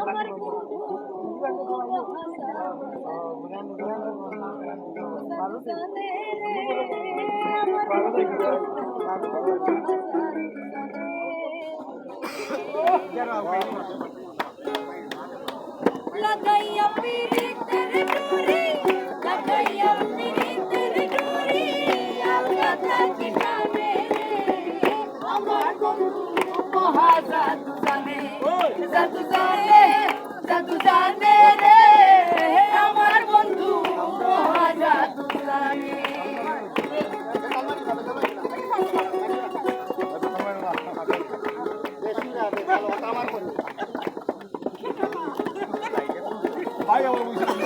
আমার বন্ধু জানে রে আমার লাগাইয়া পিরিতের ডুরি লাগাইয়া পিরিতের ডুরি আল্লাহ থাকি জানে রে আমার বন্ধু মহা জাদু জানে জাদু জানে জাদু জানে রে আমার বন্ধু মহা জাদু জানে ভাই আমার ভালো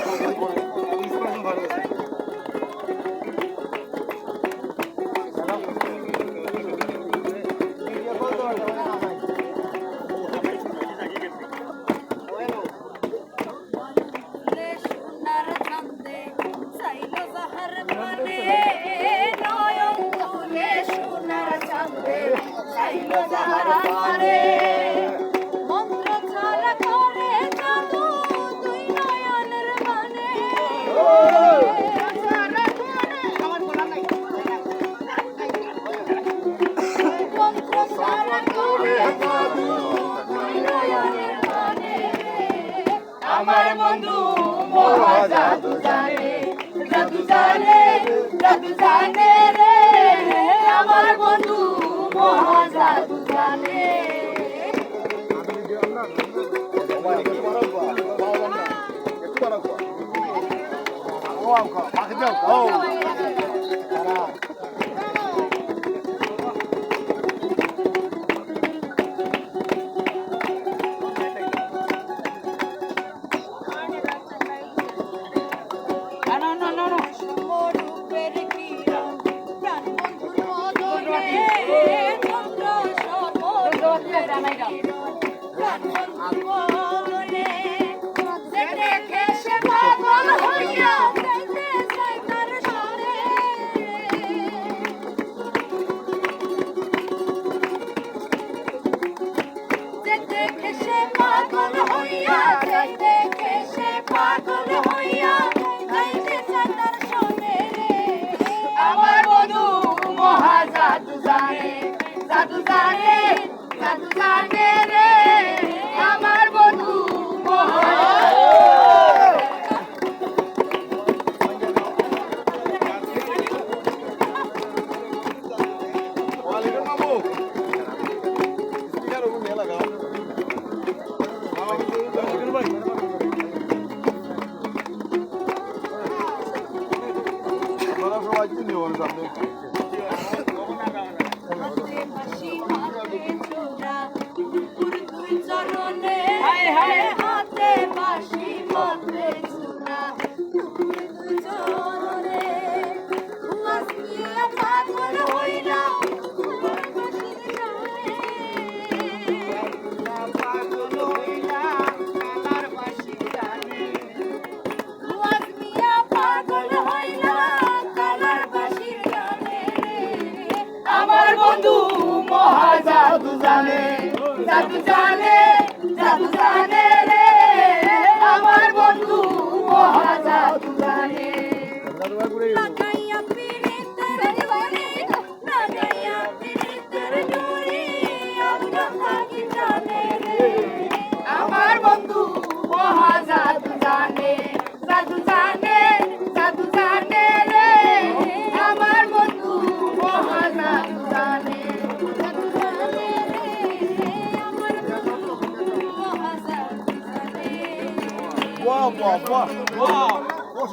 আছে মন্ত্র ছাড়া করে জাদু দুই নয়নের মানে মন্ত্র ছাড়া করে জাদু দুই নয়নের মানে আমার বন্ধু মহা জাদু জানে জাদু জানে জাদু জানে রে আমার বন্ধু মহা জাদু জানে রূপের কিরণ প্রাণ বন্ধুর মদনে চন্দ্র সর্বরূপের কিরণ প্রাণ বন্ধুর মদনে যে দেখে সে পাগল হইয়া যাইতে চায় তার সনে যে দেখে সে পাগল হইয়া যাই দেখে সে পাগল হইয়া যাইতে চায় তার সনে আমার বন্ধু মহা জাদু জানে জাদু জানে জাদু জানে রে আমার বন্ধু মহা হাসি হাতে চূড়া দুপুর দুই চরণে হাতে বাঁশি মাতে চূড়া দুপুর দুই চরণে মাসিয়া পাগল হইলা তোমার বাঁশির গানে পাগল হইলা কালার বাঁশির গানে মাসিয়া পাগল হইলা কালার বাঁশির গানে আমার বন্ধু মহা জাদু জানে জাদু জানে জাদু জানে রে আমার বন্ধু মহা জাদু জানে লাগাইয়া পিরিতের ডুরি লাগাইয়া পিরিতের ডুরি আল্লাহ থাকি জানে রে আমার বন্ধু মহা জাদু জানে জাদু জানে জাদু জানে রে আমার বন্ধু মহা জাদু জানে জাদু জানে রে আমার বন্ধু মহা জাদু জানে বাহ বাহ বাহ বাহ